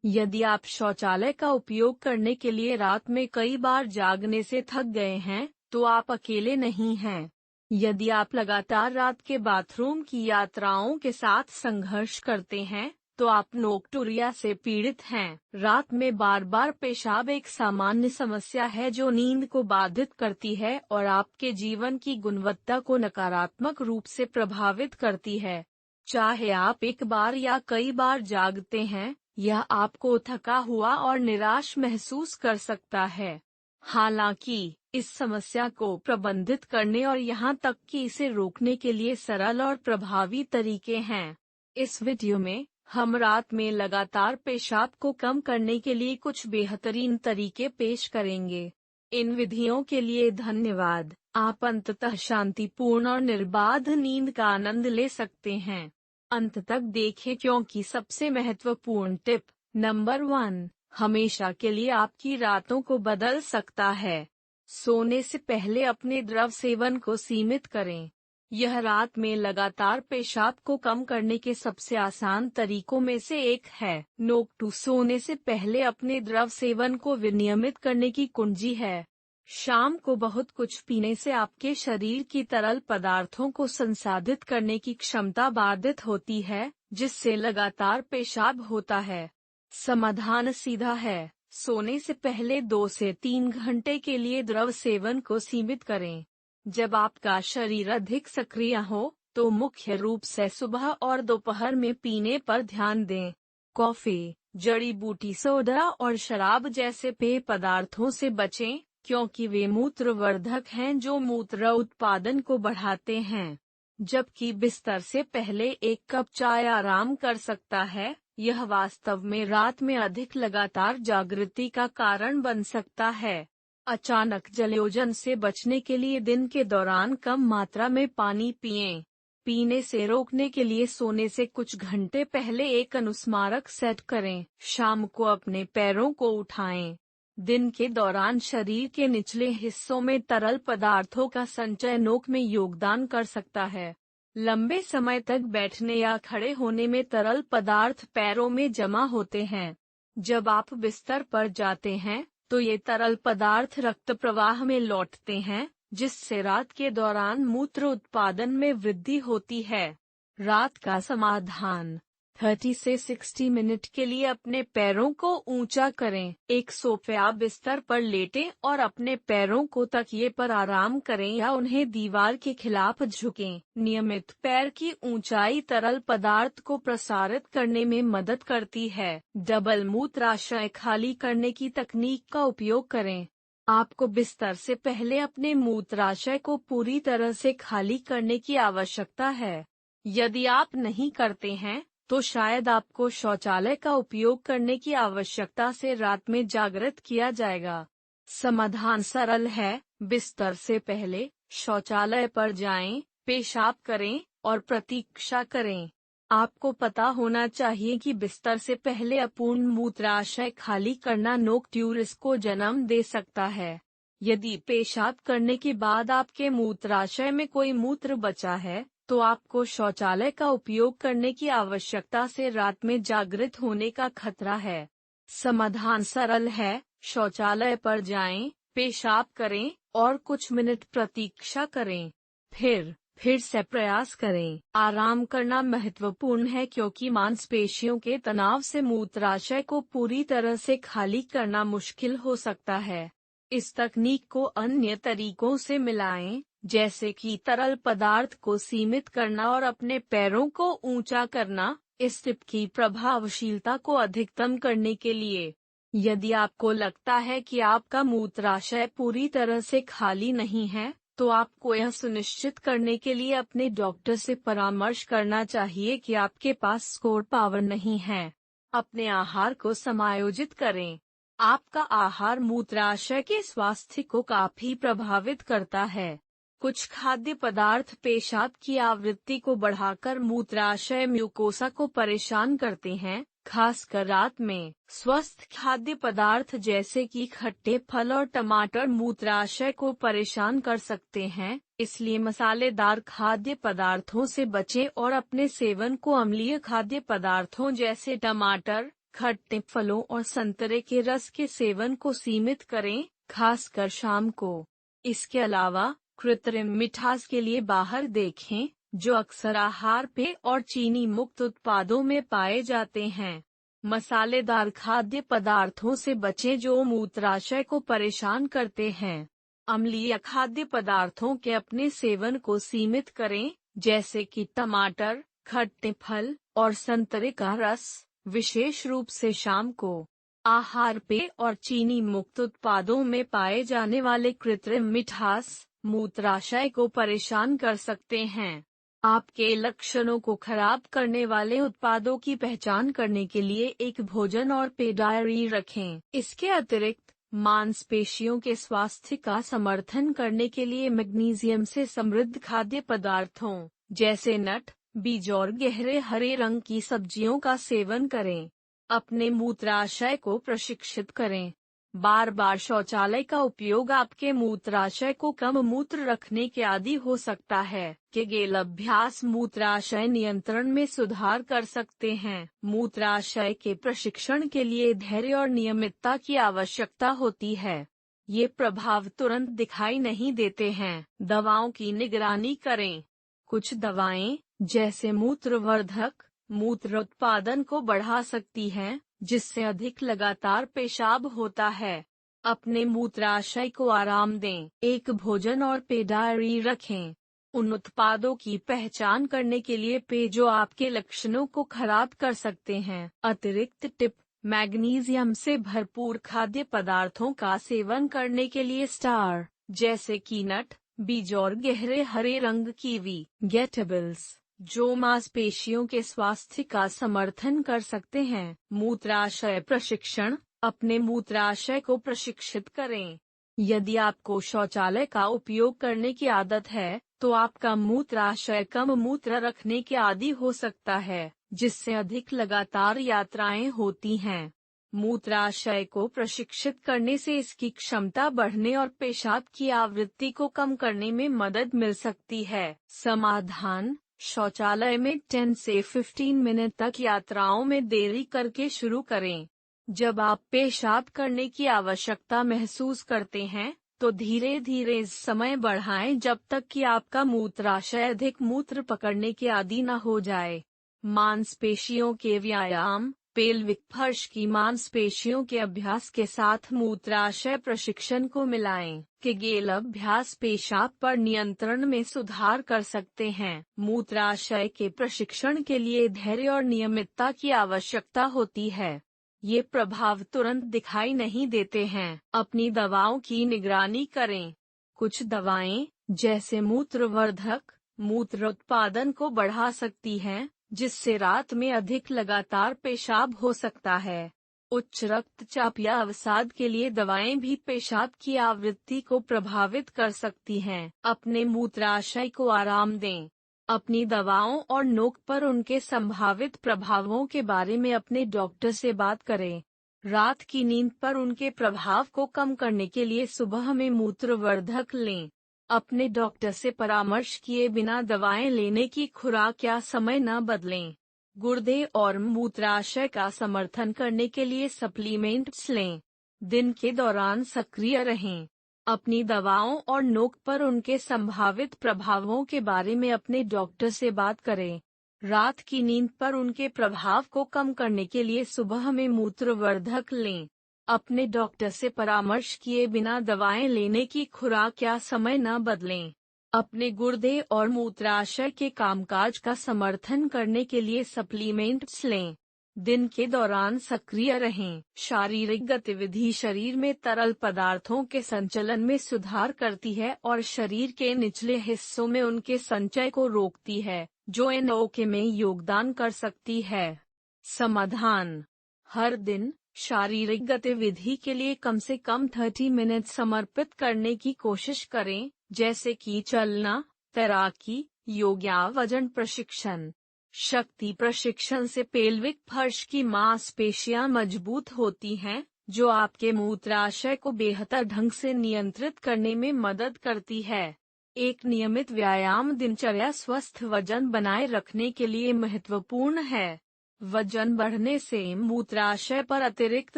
यदि आप शौचालय का उपयोग करने के लिए रात में कई बार जागने से थक गए हैं, तो आप अकेले नहीं हैं। यदि आप लगातार रात के बाथरूम की यात्राओं के साथ संघर्ष करते हैं, तो आप नोक्टुरिया से पीड़ित हैं। रात में बार बार पेशाब एक सामान्य समस्या है जो नींद को बाधित करती है और आपके जीवन की गुणवत्ता को नकारात्मक रूप से प्रभावित करती है। चाहे आप एक बार या कई बार जागते हैं, यह आपको थका हुआ और निराश महसूस कर सकता है। हालांकि, इस समस्या को प्रबंधित करने और यहाँ तक कि इसे रोकने के लिए सरल और प्रभावी तरीके हैं। इस वीडियो में, हम रात में लगातार पेशाब को कम करने के लिए कुछ बेहतरीन तरीके पेश करेंगे। इन विधियों के लिए धन्यवाद। आप अंततः शांतिपूर्ण और निर्बाध नींद का आनंद ले सकते हैं। अंत तक देखें क्योंकि सबसे महत्वपूर्ण टिप नंबर 1 हमेशा के लिए आपकी रातों को बदल सकता है। सोने से पहले अपने द्रव सेवन को सीमित करें। यह रात में लगातार पेशाब को कम करने के सबसे आसान तरीकों में से एक है। नोक टू सोने से पहले अपने द्रव सेवन को विनियमित करने की कुंजी है। शाम को बहुत कुछ पीने से आपके शरीर की तरल पदार्थों को संसाधित करने की क्षमता बाधित होती है, जिससे लगातार पेशाब होता है। समाधान सीधा है, सोने से पहले 2 से 3 घंटे के लिए द्रव सेवन को सीमित करें। जब आपका शरीर अधिक सक्रिय हो, तो मुख्य रूप से सुबह और दोपहर में पीने पर ध्यान दें। कॉफी, जड़ी बूटी सोडा और शराब जैसे पेय पदार्थों से बचें, क्योंकि वे मूत्रवर्धक हैं जो मूत्र उत्पादन को बढ़ाते हैं। जबकि बिस्तर से पहले 1 कप चाय आराम कर सकता है, यह वास्तव में रात में अधिक लगातार जागृति का कारण बन सकता है। अचानक जलयोजन से बचने के लिए दिन के दौरान कम मात्रा में पानी पिएं। पीने से रोकने के लिए सोने से कुछ घंटे पहले एक अनुस्मारक सेट करें। शाम को अपने पैरों को उठाएं। दिन के दौरान शरीर के निचले हिस्सों में तरल पदार्थों का संचय नोक में योगदान कर सकता है। लंबे समय तक बैठने या खड़े होने में तरल पदार्थ पैरों में जमा होते हैं। जब आप बिस्तर पर जाते हैं, तो ये तरल पदार्थ रक्त प्रवाह में लौटते हैं, जिससे रात के दौरान मूत्र उत्पादन में वृद्धि होती है। रात का समाधान 30 से 60 मिनट के लिए अपने पैरों को ऊंचा करें। एक सोफे या बिस्तर पर लेटें और अपने पैरों को तकिए पर आराम करें या उन्हें दीवार के खिलाफ झुकें। नियमित पैर की ऊंचाई तरल पदार्थ को प्रसारित करने में मदद करती है। डबल मूत्राशय खाली करने की तकनीक का उपयोग करें। आपको बिस्तर से पहले अपने मूत्राशय को पूरी तरह से खाली करने की आवश्यकता है। यदि आप नहीं करते हैं, तो शायद आपको शौचालय का उपयोग करने की आवश्यकता से रात में जागृत किया जाएगा। समाधान सरल है, बिस्तर से पहले शौचालय पर जाएं, पेशाब करें और प्रतीक्षा करें। आपको पता होना चाहिए कि बिस्तर से पहले अपूर्ण मूत्राशय खाली करना नोक्ट्यूरिस को जन्म दे सकता है। यदि पेशाब करने के बाद आपके मूत्राशय में कोई मूत्र बचा है, तो आपको शौचालय का उपयोग करने की आवश्यकता से रात में जागृत होने का खतरा है। समाधान सरल है, शौचालय पर जाएं, पेशाब करें और कुछ मिनट प्रतीक्षा करें। फिर से प्रयास करें। आराम करना महत्वपूर्ण है क्योंकि मांसपेशियों के तनाव से मूत्राशय को पूरी तरह से खाली करना मुश्किल हो सकता है। इस तकनीक को अन्य तरीकों से मिलाएं, जैसे कि तरल पदार्थ को सीमित करना और अपने पैरों को ऊंचा करना, इस टिप की प्रभावशीलता को अधिकतम करने के लिए। यदि आपको लगता है कि आपका मूत्राशय पूरी तरह से खाली नहीं है, तो आपको यह सुनिश्चित करने के लिए अपने डॉक्टर से परामर्श करना चाहिए कि आपके पास स्टोर पावर नहीं है। अपने आहार को समायोजित करें। आपका आहार मूत्राशय के स्वास्थ्य को काफी प्रभावित करता है। कुछ खाद्य पदार्थ पेशाब की आवृत्ति को बढ़ाकर मूत्राशय म्यूकोसा को परेशान करते हैं, खासकर रात में। स्वस्थ खाद्य पदार्थ जैसे कि खट्टे फल और टमाटर मूत्राशय को परेशान कर सकते हैं, इसलिए मसालेदार खाद्य पदार्थों से बचें और अपने सेवन को अम्लीय खाद्य पदार्थों जैसे टमाटर, खट्टे फलों और संतरे के रस के सेवन को सीमित करें, खासकर शाम को। इसके अलावा कृत्रिम मिठास के लिए बाहर देखें, जो अक्सर आहार पेय और चीनी मुक्त उत्पादों में पाए जाते हैं। मसालेदार खाद्य पदार्थों से बचें जो मूत्राशय को परेशान करते हैं। अम्लीय खाद्य पदार्थों के अपने सेवन को सीमित करें, जैसे कि टमाटर, खट्टे फल और संतरे का रस, विशेष रूप से शाम को। आहार पेय और चीनी मुक्त उत्पादों में पाए जाने वाले कृत्रिम मिठास मूत्राशय को परेशान कर सकते हैं। आपके लक्षणों को खराब करने वाले उत्पादों की पहचान करने के लिए एक भोजन और पेय डायरी रखें। इसके अतिरिक्त मांसपेशियों के स्वास्थ्य का समर्थन करने के लिए मैग्नीशियम से समृद्ध खाद्य पदार्थों जैसे नट, बीज और गहरे हरे रंग की सब्जियों का सेवन करें। अपने मूत्राशय को प्रशिक्षित करें। बार बार शौचालय का उपयोग आपके मूत्राशय को कम मूत्र रखने के आदी हो सकता है। केगेल अभ्यास मूत्राशय नियंत्रण में सुधार कर सकते हैं। मूत्राशय के प्रशिक्षण के लिए धैर्य और नियमितता की आवश्यकता होती है। ये प्रभाव तुरंत दिखाई नहीं देते हैं। दवाओं की निगरानी करें। कुछ दवाएं, जैसे मूत्रवर्धक, मूत्र उत्पादन को बढ़ा सकती हैं, जिससे अधिक लगातार पेशाब होता है। अपने मूत्राशय को आराम दें। एक भोजन और पेय डायरी रखें। उन उत्पादों की पहचान करने के लिए पेय जो आपके लक्षणों को खराब कर सकते हैं। अतिरिक्त टिप: मैग्नीशियम से भरपूर खाद्य पदार्थों का सेवन करने के लिए स्टार, जैसे कि नट, बीज और गहरे हरे रंग कीवी गेटेबल्स, जो मांसपेशियों के स्वास्थ्य का समर्थन कर सकते हैं। मूत्राशय प्रशिक्षण: अपने मूत्राशय को प्रशिक्षित करें। यदि आपको शौचालय का उपयोग करने की आदत है, तो आपका मूत्राशय कम मूत्र रखने के आदी हो सकता है, जिससे अधिक लगातार यात्राएं होती हैं। मूत्राशय को प्रशिक्षित करने से इसकी क्षमता बढ़ने और पेशाब की आवृत्ति को कम करने में मदद मिल सकती है। समाधान: शौचालय में 10 से 15 मिनट तक यात्राओं में देरी करके शुरू करें। जब आप पेशाब करने की आवश्यकता महसूस करते हैं, तो धीरे धीरे समय बढ़ाएं जब तक कि आपका मूत्राशय अधिक मूत्र पकड़ने के आदी न हो जाए। मांसपेशियों के व्यायाम: पेल्विक फर्श की मांसपेशियों के अभ्यास के साथ मूत्राशय प्रशिक्षण को मिलाएं। केगेल अभ्यास पेशाब पर नियंत्रण में सुधार कर सकते हैं। मूत्राशय के प्रशिक्षण के लिए धैर्य और नियमितता की आवश्यकता होती है। ये प्रभाव तुरंत दिखाई नहीं देते हैं। अपनी दवाओं की निगरानी करें। कुछ दवाएं, जैसे मूत्रवर्धक, मूत्र उत्पादन को बढ़ा सकती हैं, जिससे रात में अधिक लगातार पेशाब हो सकता है। उच्च रक्तचाप या अवसाद के लिए दवाएं भी पेशाब की आवृत्ति को प्रभावित कर सकती हैं। अपने मूत्राशय को आराम दें। अपनी दवाओं और नोक पर उनके संभावित प्रभावों के बारे में अपने डॉक्टर से बात करें। रात की नींद पर उनके प्रभाव को कम करने के लिए सुबह में मूत्रवर्धक लें। अपने डॉक्टर से परामर्श किए बिना दवाएं लेने की खुराक या समय न बदलें। गुर्दे और मूत्राशय का समर्थन करने के लिए सप्लीमेंट्स लें। दिन के दौरान सक्रिय रहें। अपनी दवाओं और नोक पर उनके संभावित प्रभावों के बारे में अपने डॉक्टर से बात करें। रात की नींद पर उनके प्रभाव को कम करने के लिए सुबह में मूत्रवर्धक लें। अपने डॉक्टर से परामर्श किए बिना दवाएं लेने की खुराक या समय न बदलें। अपने गुर्दे और मूत्राशय के कामकाज का समर्थन करने के लिए सप्लीमेंट्स लें। दिन के दौरान सक्रिय रहें। शारीरिक गतिविधि शरीर में तरल पदार्थों के संचलन में सुधार करती है और शरीर के निचले हिस्सों में उनके संचय को रोकती है, जो एनओके में योगदान कर सकती है। समाधान: हर दिन शारीरिक गतिविधि के लिए कम से कम 30 मिनट समर्पित करने की कोशिश करें, जैसे कि चलना, तैराकी, योग या वजन प्रशिक्षण। शक्ति प्रशिक्षण से पेल्विक फर्श की मांसपेशियां मजबूत होती हैं, जो आपके मूत्राशय को बेहतर ढंग से नियंत्रित करने में मदद करती है। एक नियमित व्यायाम दिनचर्या स्वस्थ वजन बनाए रखने के लिए महत्वपूर्ण है। वजन बढ़ने से मूत्राशय पर अतिरिक्त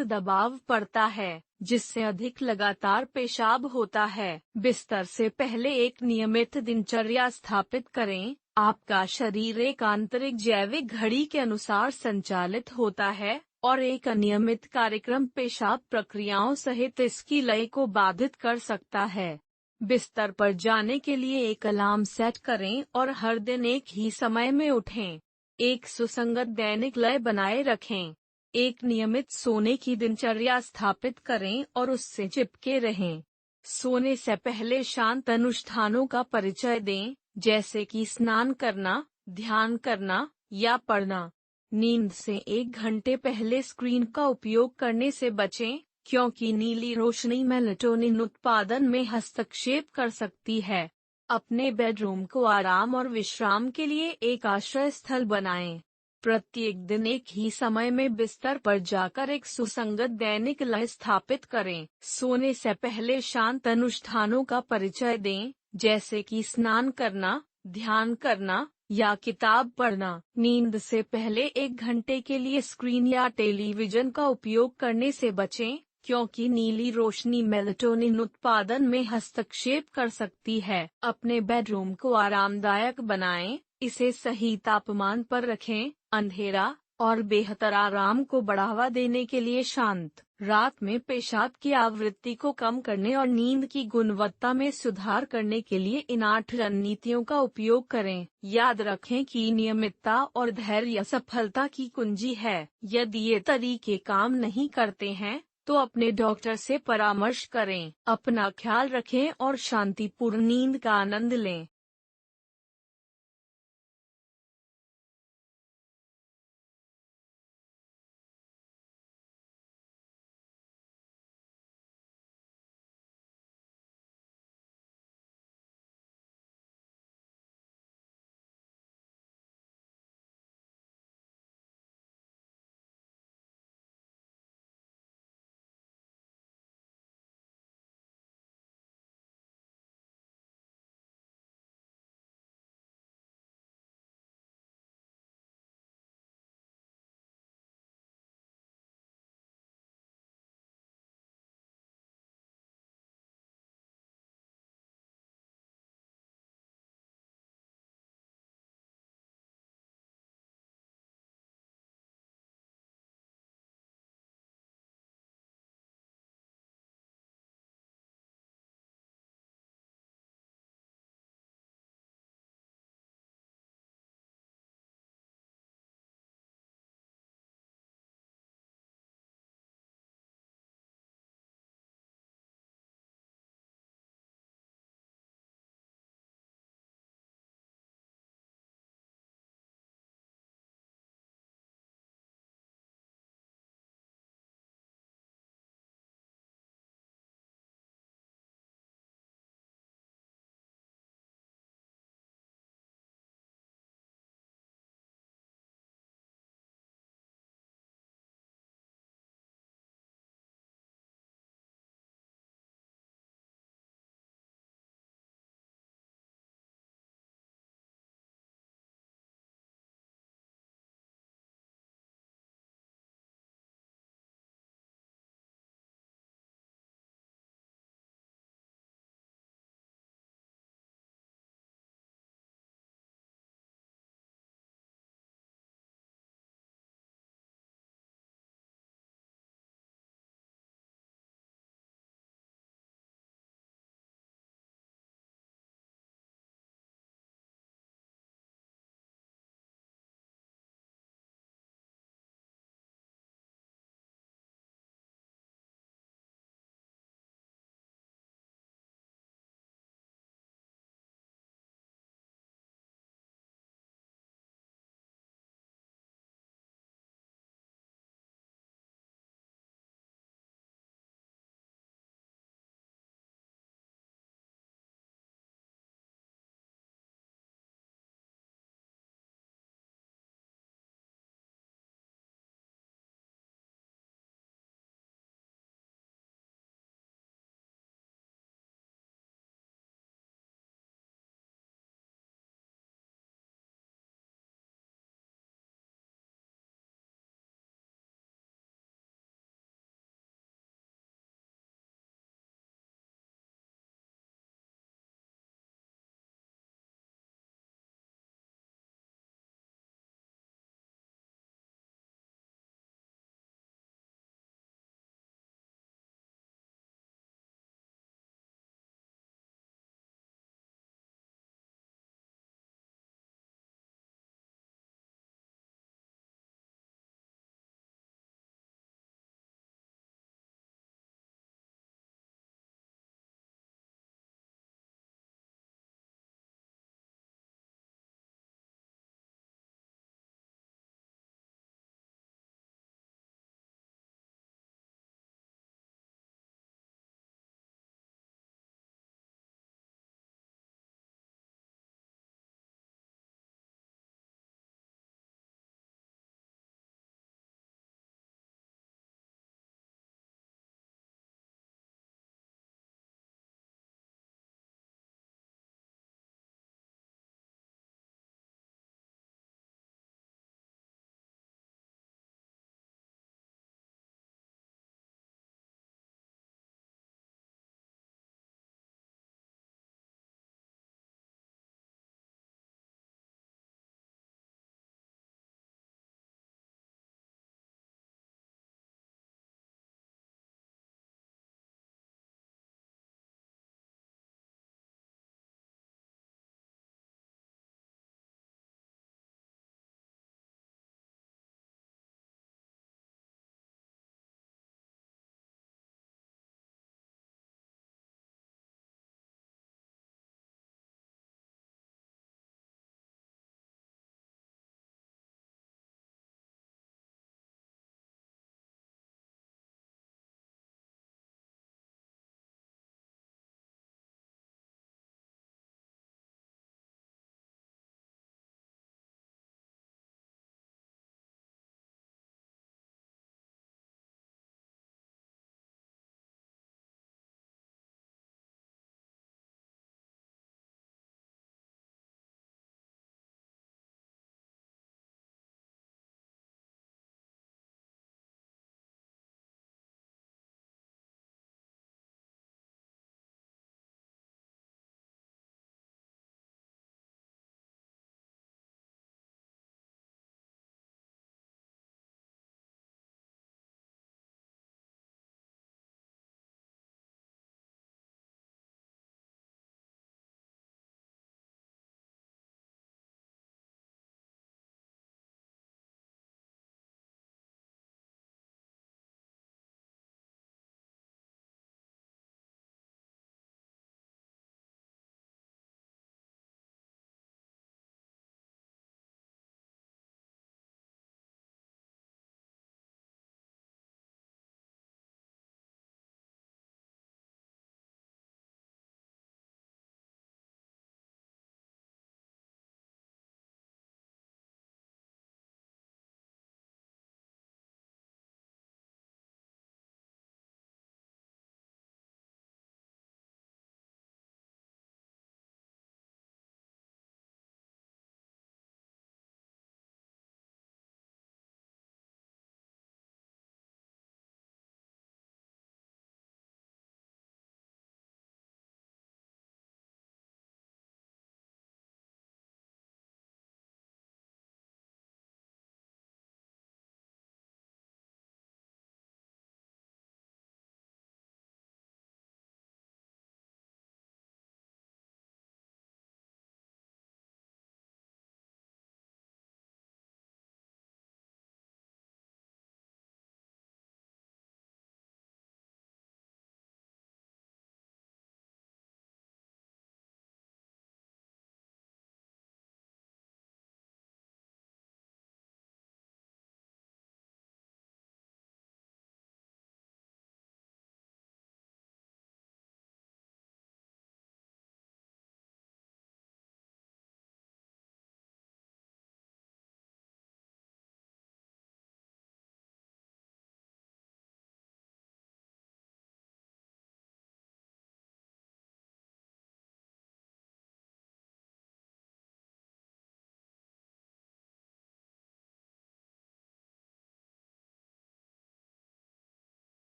दबाव पड़ता है, जिससे अधिक लगातार पेशाब होता है। बिस्तर से पहले एक नियमित दिनचर्या स्थापित करें। आपका शरीर एक आंतरिक जैविक घड़ी के अनुसार संचालित होता है और एक अनियमित कार्यक्रम पेशाब प्रक्रियाओं सहित इसकी लय को बाधित कर सकता है। बिस्तर पर जाने के लिए एक अलार्म सेट करें और हर दिन एक ही समय में उठें। एक सुसंगत दैनिक लय बनाए रखें। एक नियमित सोने की दिनचर्या स्थापित करें और उससे चिपके रहें। सोने से पहले शांत अनुष्ठानों का परिचय दें, जैसे कि स्नान करना, ध्यान करना या पढ़ना। नींद से 1 घंटे पहले स्क्रीन का उपयोग करने से बचें, क्योंकि नीली रोशनी मेलाटोनिन उत्पादन में हस्तक्षेप कर सकती है। अपने बेडरूम को आराम और विश्राम के लिए एक आश्रय स्थल बनाएं। प्रत्येक दिन एक ही समय में बिस्तर पर जाकर एक सुसंगत दैनिक लय स्थापित करें। सोने से पहले शांत अनुष्ठानों का परिचय दें, जैसे कि स्नान करना, ध्यान करना या किताब पढ़ना। नींद से पहले 1 घंटे के लिए स्क्रीन या टेलीविजन का उपयोग करने से बचें, क्योंकि नीली रोशनी मेलाटोनिन उत्पादन में हस्तक्षेप कर सकती है। अपने बेडरूम को आरामदायक बनाएं, इसे सही तापमान पर रखें। अंधेरा और बेहतर आराम को बढ़ावा देने के लिए शांत रात में पेशाब की आवृत्ति को कम करने और नींद की गुणवत्ता में सुधार करने के लिए इन 8 रणनीतियों का उपयोग करें। याद रखें कि नियमितता और धैर्य सफलता की कुंजी है। यदि ये तरीके काम नहीं करते हैं, तो अपने डॉक्टर से परामर्श करें। अपना ख्याल रखें और शांतिपूर्ण नींद का आनंद लें।